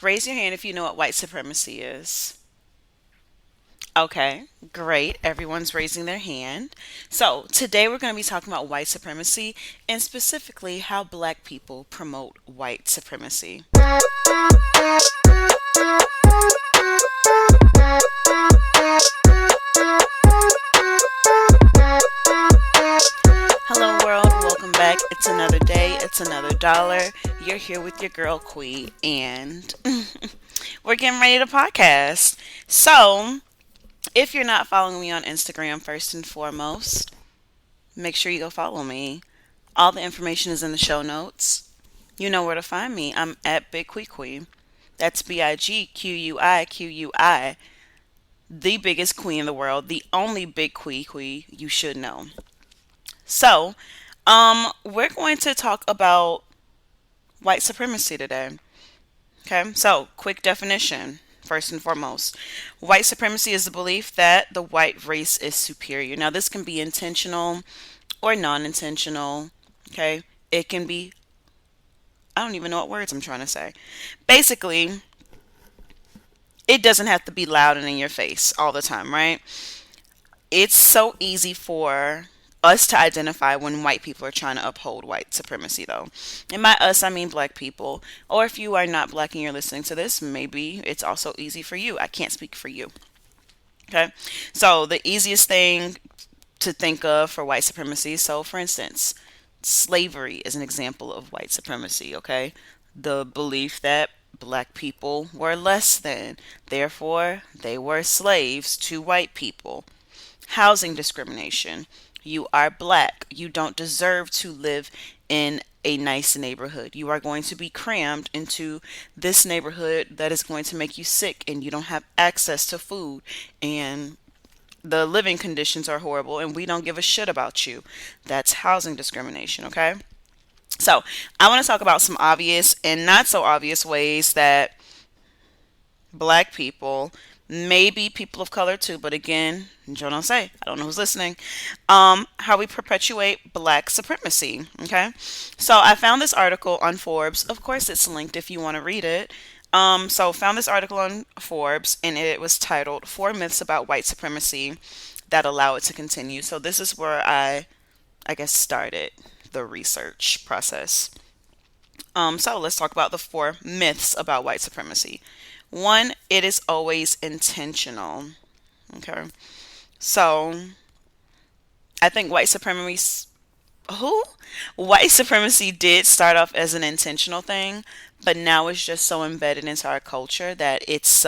Raise your hand if you know what white supremacy is. Okay, great. Everyone's raising their hand. So, today we're going to be talking about white supremacy and specifically how black people promote white supremacy. Hello, world. Welcome back. It's another day, it's another dollar. You're here with your girl, Quee, and we're getting ready to podcast. So, if you're not following me on Instagram, first and foremost, make sure you go follow me. All the information is in the show notes. You know where to find me. I'm at Big Quee. That's BIGQUIQUI, the biggest queen in the world, the only big Quee you should know. So, we're going to talk about white supremacy today. Okay, so quick definition. First and foremost, white supremacy is the belief that the white race is superior. Now, this can be intentional or non intentional. Okay, it can be, I don't even know what words I'm trying to say. Basically, it doesn't have to be loud and in your face all the time, right? It's so easy for us to identify when white people are trying to uphold white supremacy, though. And by us, I mean black people. Or if you are not black and you're listening to this, maybe it's also easy for you. I can't speak for you. Okay. So, the easiest thing to think of for white supremacy, so for instance, slavery is an example of white supremacy, okay? The belief that black people were less than, therefore, they were slaves to white people. Housing discrimination. You are black. You don't deserve to live in a nice neighborhood. You are going to be crammed into this neighborhood that is going to make you sick, and you don't have access to food, and the living conditions are horrible, and we don't give a shit about you. That's housing discrimination, okay? So, I want to talk about some obvious and not so obvious ways that black people, maybe people of color too, but again, Joe don't say, I don't know who's listening, how we perpetuate black supremacy. Okay. So I found this article on Forbes. Of course, it's linked if you want to read it. So found this article on Forbes and it was titled Four Myths About White Supremacy That Allow It to Continue. So this is where I guess, started the research process. So let's talk about the four myths about white supremacy. One, it is always intentional. Okay. So I think who? White supremacy did start off as an intentional thing, but now it's just so embedded into our culture that it's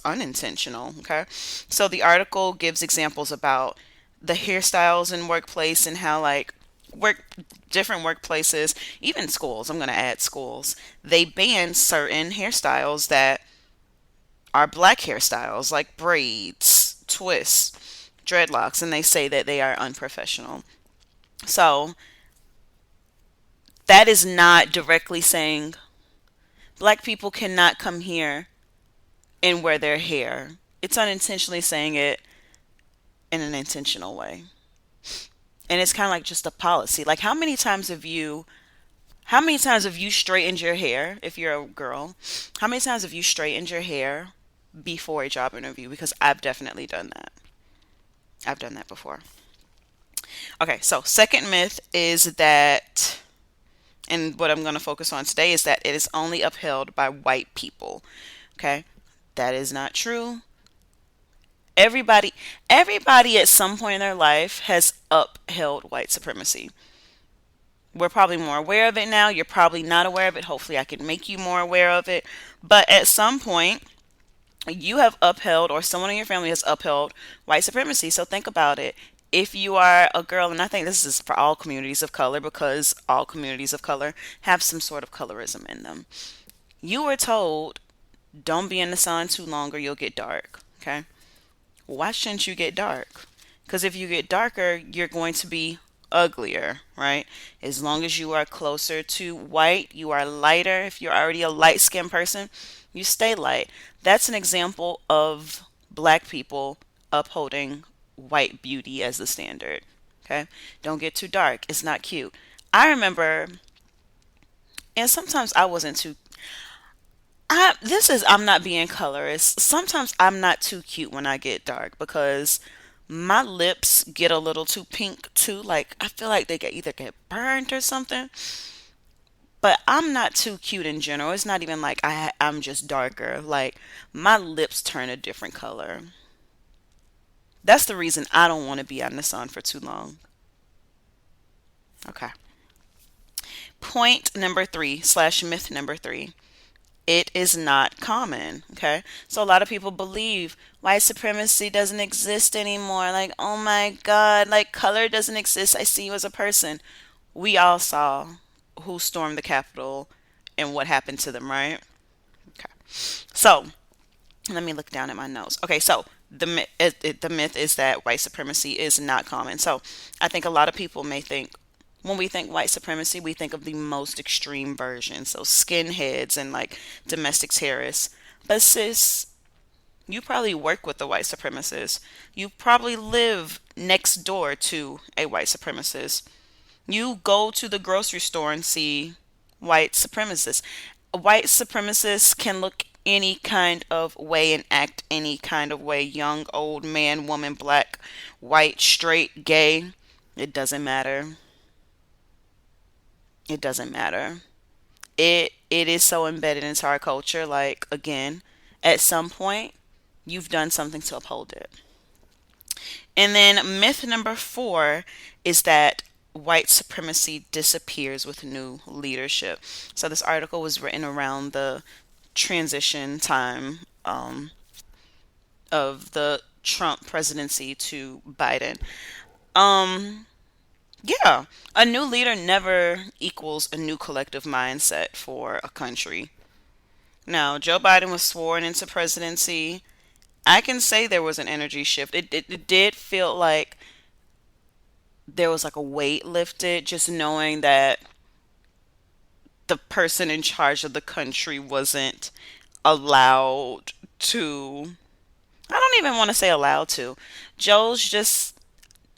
unintentional. Okay. So the article gives examples about the hairstyles in workplace and how like work different workplaces, even schools, I'm going to add schools, they ban certain hairstyles that are black hairstyles like braids, twists, dreadlocks, and they say that they are unprofessional. So that is not directly saying black people cannot come here and wear their hair. It's unintentionally saying it in an intentional way. And it's kind of like just a policy. Like how many times have you straightened your hair if you're a girl? How many times have you straightened your hair before a job interview? Because I've definitely done that. I've done that before. Okay, so second myth is that, and what I'm going to focus on today is that it is only upheld by white people. Okay, that is not true. Everybody, everybody at some point in their life has upheld white supremacy. We're probably more aware of it now. You're probably not aware of it. Hopefully, I can make you more aware of it. But at some point, you have upheld, or someone in your family has upheld white supremacy. So think about it. If you are a girl, and I think this is for all communities of color because all communities of color have some sort of colorism in them. You were told, don't be in the sun too long or you'll get dark. Okay. Why shouldn't you get dark? Because if you get darker, you're going to be uglier, right? As long as you are closer to white, you are lighter. If you're already a light skinned person, you stay light. That's an example of black people upholding white beauty as the standard. Okay? Don't get too dark. It's not cute. I remember, and sometimes I wasn't too, I'm not being colorist. Sometimes I'm not too cute when I get dark because my lips get a little too pink too. Like I feel like they get burned or something. But I'm not too cute in general. It's not even like I'm just darker. Like my lips turn a different color. That's the reason I don't want to be out in the sun for too long. Okay. Point number three slash myth number three. It is not common. Okay. So a lot of people believe white supremacy doesn't exist anymore. Like, oh my God, like color doesn't exist. I see you as a person. We all saw who stormed the Capitol and what happened to them, right? Okay. So let me look down at my notes. Okay, so the myth is that white supremacy is not common. So I think a lot of people may think when we think white supremacy, we think of the most extreme version. So skinheads and like domestic terrorists. But sis, you probably work with a white supremacist. You probably live next door to a white supremacist. You go to the grocery store and see white supremacists. White supremacists can look any kind of way and act any kind of way. Young, old, man, woman, black, white, straight, gay. It doesn't matter. It doesn't matter. It is so embedded into our culture. Like again, at some point, you've done something to uphold it. And then myth number four is that white supremacy disappears with new leadership. So this article was written around the transition time of the Trump presidency to Biden. Um, yeah, a new leader never equals a new collective mindset for a country. Now, Joe Biden was sworn into presidency. I can say there was an energy shift. It did feel like there was like a weight lifted just knowing that the person in charge of the country wasn't allowed to. I don't even want to say allowed to. Joe's just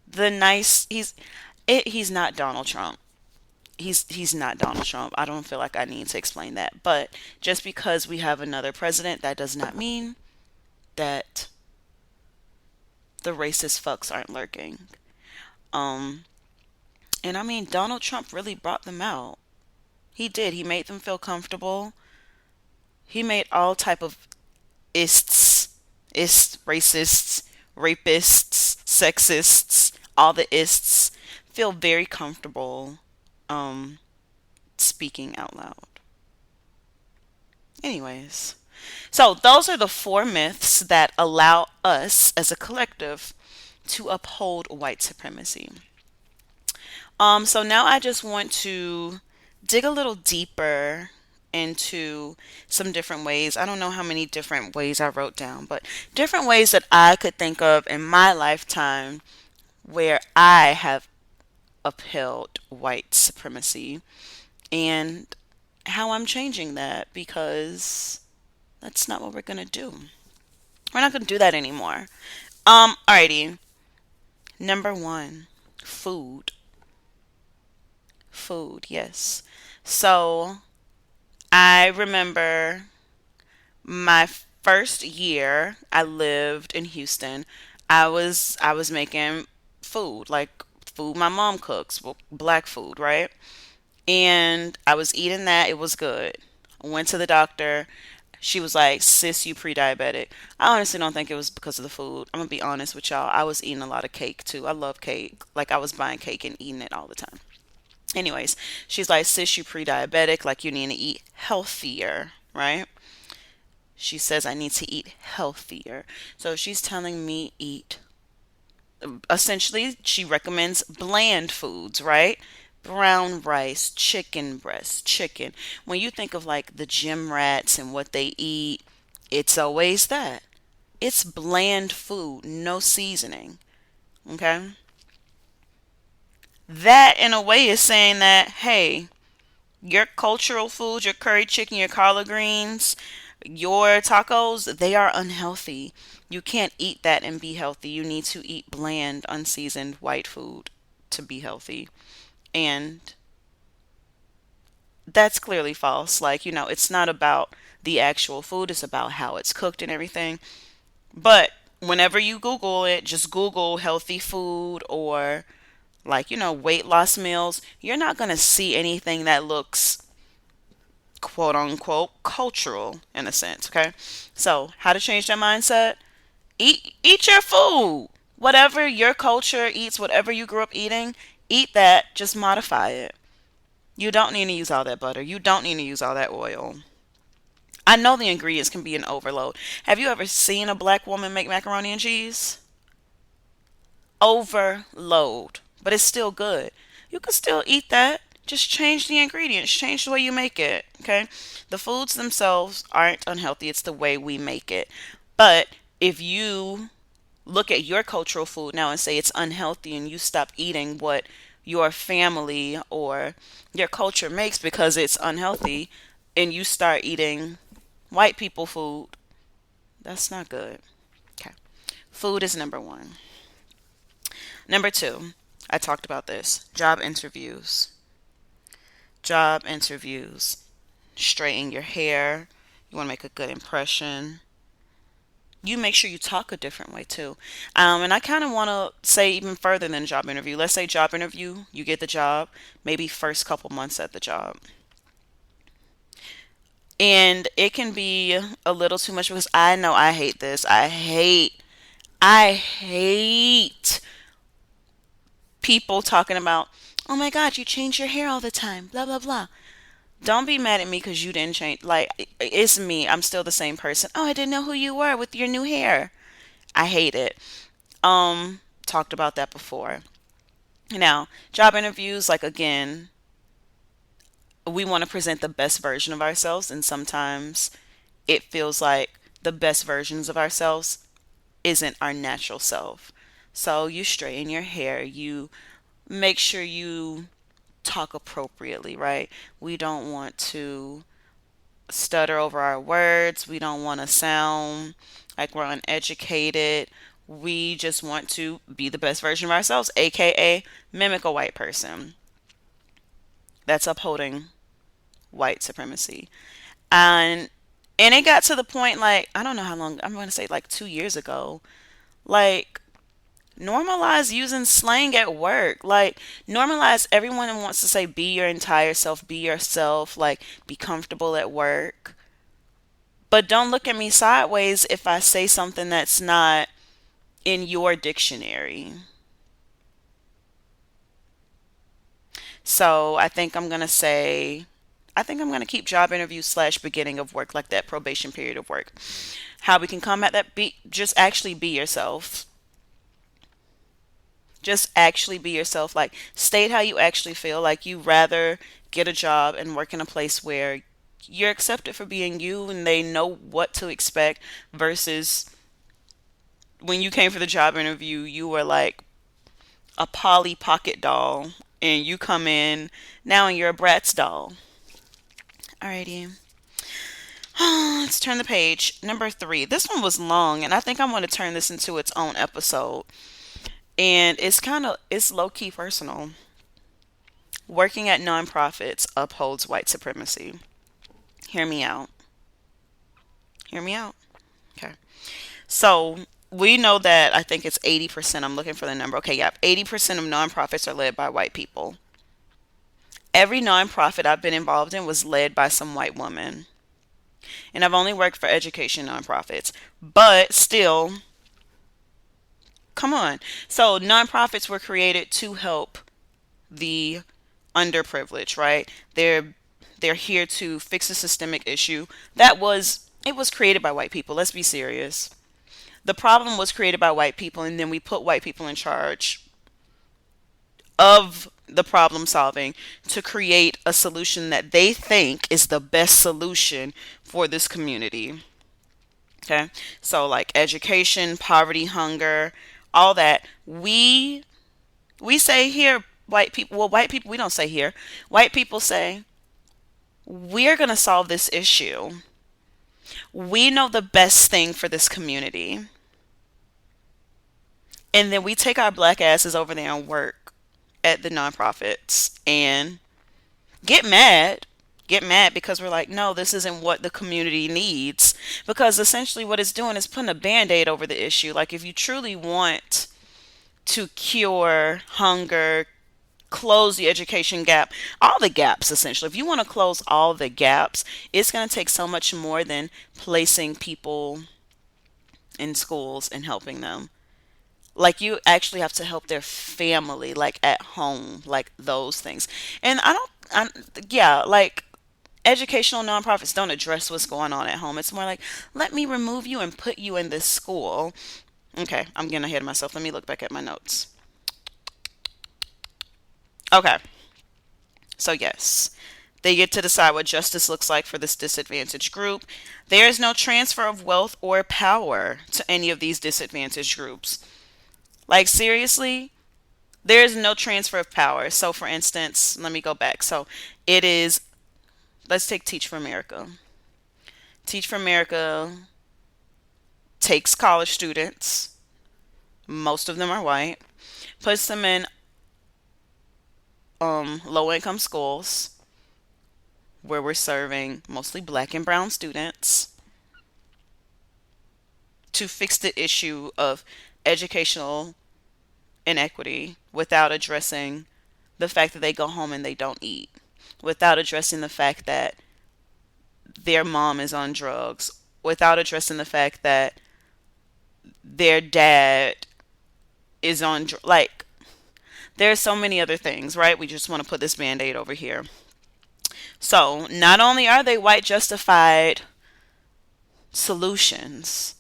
the nice. He's not Donald Trump. He's not Donald Trump. I don't feel like I need to explain that. But just because we have another president, that does not mean that the racist fucks aren't lurking. Um, and I mean, Donald Trump really brought them out. He did. He made them feel comfortable. He made all type of racists, rapists, sexists, all the ists feel very comfortable um speaking out loud. Anyways, so those are the four myths that allow us as a collective to uphold white supremacy. So now I just want to dig a little deeper into some different ways. I don't know how many different ways I wrote down, but different ways that I could think of in my lifetime where I have upheld white supremacy and how I'm changing that because that's not what we're going to do. We're not going to do that anymore. Alrighty. Number one, food. Food, yes. So I remember my first year I lived in Houston. I was making food, like food my mom cooks, well, black food, right? And I was eating that. It was good. I went to the doctor. She was like, "Sis, you pre-diabetic." I honestly don't think it was because of the food. I'm gonna be honest with y'all. I was eating a lot of cake too. I love cake. Like I was buying cake and eating it all the time. Anyways, she's like, "Sis, you pre-diabetic. Like you need to eat healthier, right?" She says I need to eat healthier. So she's telling me eat. Essentially, she recommends bland foods, right? Brown rice, chicken breast, chicken. When you think of like the gym rats and what they eat, it's always that. It's bland food, no seasoning. Okay? That, in a way, is saying that, hey, your cultural food, your curry chicken, your collard greens, your tacos, they are unhealthy. You can't eat that and be healthy. You need to eat bland, unseasoned white food to be healthy. And that's clearly false. Like, it's not about the actual food, it's about how it's cooked and everything. But whenever you Google it, just Google healthy food or like, weight loss meals, you're not going to see anything that looks quote unquote cultural in a sense, okay? So, how to change that mindset? Eat your food. Whatever your culture eats, whatever you grew up eating, eat that, just modify it. You don't need to use all that butter. You don't need to use all that oil. I know the ingredients can be an overload. Have you ever seen a black woman make macaroni and cheese? Overload, but it's still good. You can still eat that. Just change the ingredients, change the way you make it. Okay, the foods themselves aren't unhealthy, it's the way we make it. But if you look at your cultural food now and say it's unhealthy and you stop eating what your family or your culture makes because it's unhealthy and you start eating white people food, that's not good. Okay, food is number one. Number two, I talked about this, job interviews. Job interviews. Straighten your hair. You want to make a good impression. You make sure you talk a different way too. And I kind of want to say even further than job interview. Let's say job interview, you get the job, maybe first couple months at the job. And it can be a little too much because I know I hate this. I hate people talking about, oh my God, you change your hair all the time, blah, blah, blah. Don't be mad at me because you didn't change. Like, it's me. I'm still the same person. Oh, I didn't know who you were with your new hair. I hate it. Talked about that before. Now, job interviews, like, again, we want to present the best version of ourselves, and sometimes it feels like the best versions of ourselves isn't our natural self. So you straighten your hair, you make sure you talk appropriately, right? We don't want to stutter over our words. We don't want to sound like we're uneducated. We just want to be the best version of ourselves, aka mimic a white person. That's upholding white supremacy. And it got to the point, like, I don't know how long, I'm going to say like 2 years ago. Like, normalize using slang at work. Like, normalize everyone who wants to say be your entire self, be yourself, like be comfortable at work. But don't look at me sideways if I say something that's not in your dictionary. So I think I'm gonna keep job interview slash beginning of work, like that probation period of work. How we can combat that? Just actually be yourself. Just actually be yourself. Like, state how you actually feel. Like, you rather get a job and work in a place where you're accepted for being you and they know what to expect versus when you came for the job interview, you were like a Polly Pocket doll, and you come in now and you're a Bratz doll. Alrighty. Let's turn the page. Number three. This one was long, and I think I'm going to turn this into its own episode. And it's low key personal. Working at nonprofits upholds white supremacy. Hear me out. Hear me out. Okay. So we know that I think it's 80%. I'm looking for the number. Okay, yeah. 80% of nonprofits are led by white people. Every nonprofit I've been involved in was led by some white woman. And I've only worked for education nonprofits. But still, come on. So nonprofits were created to help the underprivileged, right? They're here to fix a systemic issue it was created by white people. Let's be serious. The problem was created by white people, and then we put white people in charge of the problem solving to create a solution that they think is the best solution for this community. Okay? So like education, poverty, hunger, all that. We say here, white people, well, white people, we don't say here. White people say, we're going to solve this issue. We know the best thing for this community. And then we take our black asses over there and work at the nonprofits and get mad get mad because we're like, no, this isn't what the community needs. Because essentially, what it's doing is putting a band aid over the issue. Like, if you truly want to cure hunger, close the education gap, all the gaps essentially. If you want to close all the gaps, it's going to take so much more than placing people in schools and helping them. Like, you actually have to help their family, like at home, like those things. And yeah, like educational nonprofits don't address what's going on at home. It's more like, let me remove you and put you in this school. Okay, I'm getting ahead of myself. Let me look back at my notes. Okay, so yes, they get to decide what justice looks like for this disadvantaged group. There is no transfer of wealth or power to any of these disadvantaged groups. Like, seriously, there is no transfer of power. So, for instance, let me go back. So, it is, let's take Teach for America. Teach for America takes college students, most of them are white, puts them in low income schools where we're serving mostly black and brown students to fix the issue of educational inequity without addressing the fact that they go home and they don't eat, without addressing the fact that their mom is on drugs, without addressing the fact that their dad is on like, there's so many other things, right? We just want to put this band-aid over here. So not only are they white justified solutions,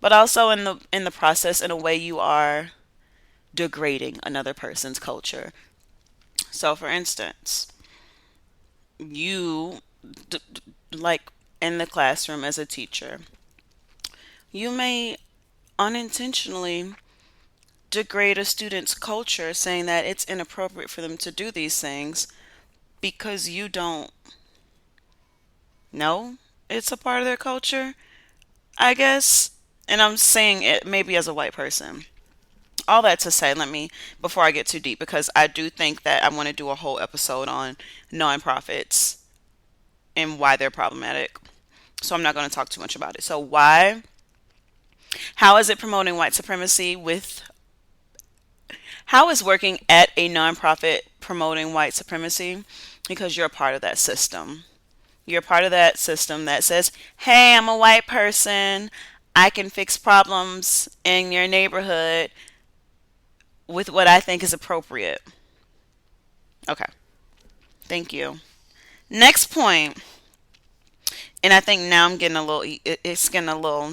but also in the process, in a way, you are degrading another person's culture. So, for instance, you like in the classroom as a teacher, you may unintentionally degrade a student's culture, saying that it's inappropriate for them to do these things because you don't know it's a part of their culture, I guess. And I'm saying it maybe as a white person. All that to say, let me, before I get too deep, because I do think that I want to do a whole episode on nonprofits and why they're problematic. So I'm not going to talk too much about it. So, how is it promoting white supremacy with, how is working at a nonprofit promoting white supremacy? Because you're a part of that system. You're part of that system that says, hey, I'm a white person. I can fix problems in your neighborhood with what I think is appropriate. Okay, thank you. Next point, and I think now I'm getting a little, it's getting a little.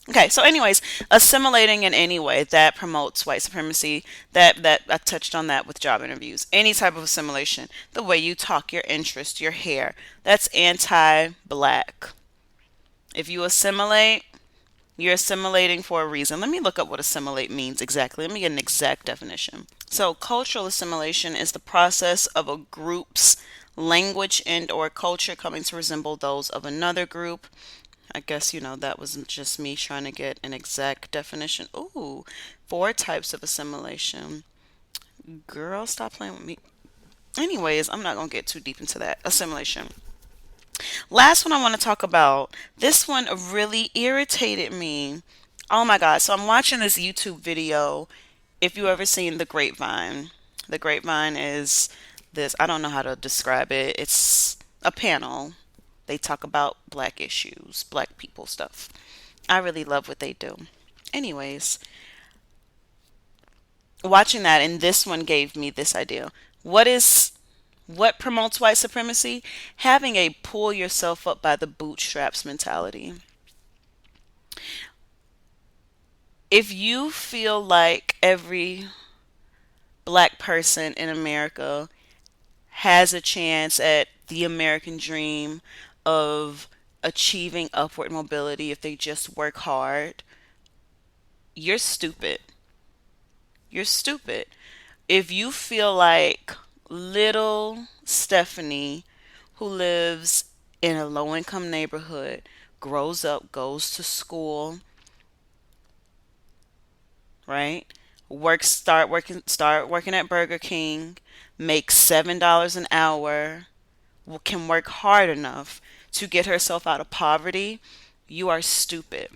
Okay, so anyways, assimilating in any way that promotes white supremacy, that I touched on that with job interviews. Any type of assimilation, the way you talk, your interest, your hair, that's anti-black. If you assimilate, you're assimilating for a reason. Let me look up what assimilate means exactly. Let me get an exact definition. So, cultural assimilation is the process of a group's language and or culture coming to resemble those of another group. I guess, that was just me trying to get an exact definition. Ooh, four types of assimilation. Girl, stop playing with me. Anyways, I'm not going to get too deep into that. Assimilation. Last one I want to talk about. This one really irritated me. Oh my God. So I'm watching this YouTube video. If you ever seen The Grapevine is this, I don't know how to describe it. It's a panel. They talk about black issues, black people stuff. I really love what they do. Anyways, watching that, and this one gave me this idea. What promotes white supremacy? Having a pull yourself up by the bootstraps mentality. If you feel like every black person in America has a chance at the American dream of achieving upward mobility if they just work hard, you're stupid. You're stupid. If you feel like little Stephanie, who lives in a low income neighborhood, grows up, goes to school, right? Start working at Burger King, makes $7 an hour, can work hard enough to get herself out of poverty, you are stupid.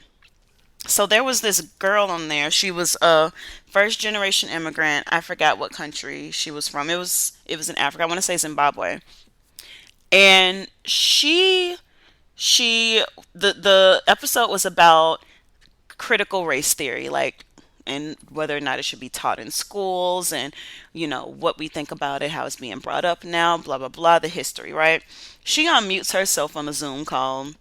So there was this girl on there. She was a first generation immigrant. I forgot what country she was from. It was in Africa. I want to say Zimbabwe. And she the episode was about critical race theory, like, and whether or not it should be taught in schools, and what we think about it, how it's being brought up now, blah blah blah, the history, right? She unmutes herself on the Zoom call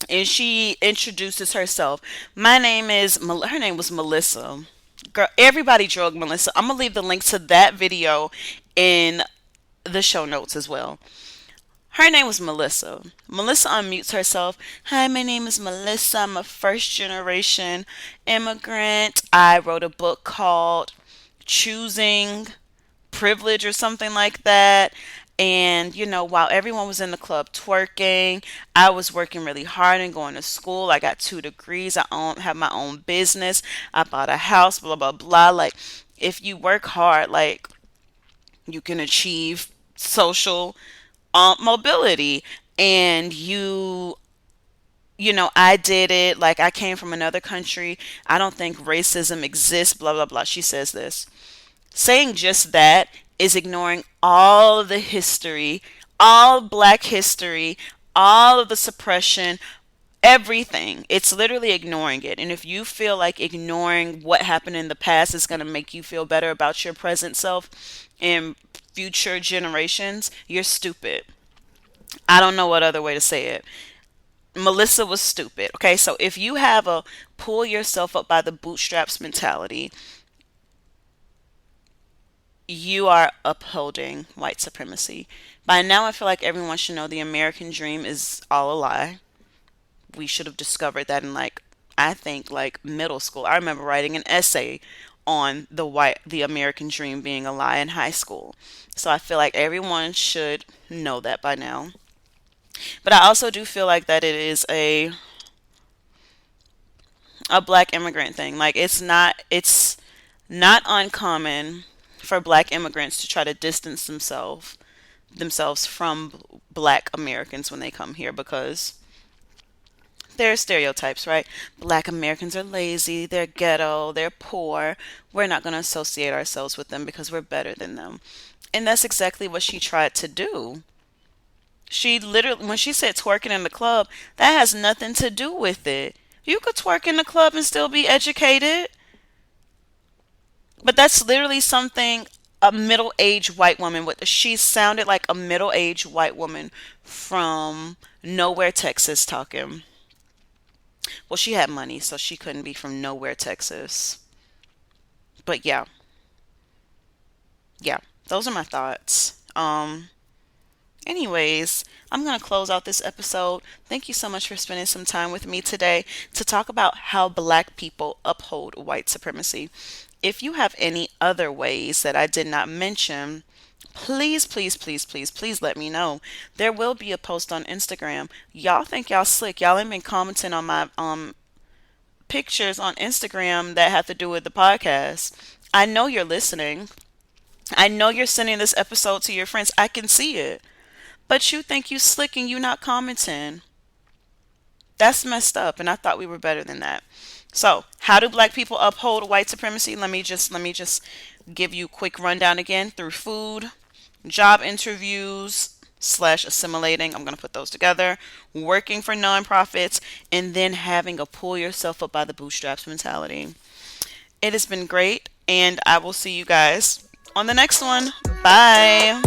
and she introduces herself. Her name was Melissa. Girl, everybody drug Melissa. I'm gonna leave the link to that video in the show notes as well. Her name was Melissa. Melissa unmutes herself. Hi, my name is Melissa. I'm a first generation immigrant. I wrote a book called Choosing Privilege or something like that. And, while everyone was in the club twerking, I was working really hard and going to school. I got 2 degrees. Have my own business. I bought a house, blah, blah, blah. Like, if you work hard, like, you can achieve social mobility. And I did it. Like, I came from another country. I don't think racism exists, blah, blah, blah. She says this. Saying just that is ignoring all of the history, all of black history, all of the suppression, everything. It's literally ignoring it. And if you feel like ignoring what happened in the past is going to make you feel better about your present self and future generations, you're stupid. I don't know what other way to say it. Melissa was stupid. Okay, so if you have a pull yourself up by the bootstraps mentality, you are upholding white supremacy. By now, I feel like everyone should know the American dream is all a lie. We should have discovered that in, like, I think, like, middle school. I remember writing an essay on the American dream being a lie in high school. So I feel like everyone should know that by now. But I also do feel like that it is a black immigrant thing. Like, it's not uncommon for black immigrants to try to distance themselves from black Americans when they come here, because there are stereotypes, right? Black Americans are lazy, they're ghetto, they're poor. We're not going to associate ourselves with them because we're better than them. And that's exactly what she tried to do. She literally, when she said twerking in the club, that has nothing to do with it. You could twerk in the club and still be educated. But that's literally something a middle-aged white woman would. She sounded like a middle-aged white woman from nowhere, Texas, talking. Well, she had money, so she couldn't be from nowhere, Texas. But yeah, yeah, those are my thoughts. Anyways, I'm going to close out this episode. Thank you so much for spending some time with me today to talk about how black people uphold white supremacy. If you have any other ways that I did not mention, please, please, please, please, please let me know. There will be a post on Instagram. Y'all think y'all slick. Y'all ain't been commenting on my pictures on Instagram that have to do with the podcast. I know you're listening. I know you're sending this episode to your friends. I can see it. But you think you slick and you not commenting. That's messed up, and I thought we were better than that. So, how do black people uphold white supremacy? Let me just give you a quick rundown again. Through food, job interviews slash assimilating. I'm going to put those together. Working for nonprofits, and then having a pull yourself up by the bootstraps mentality. It has been great, and I will see you guys on the next one. Bye.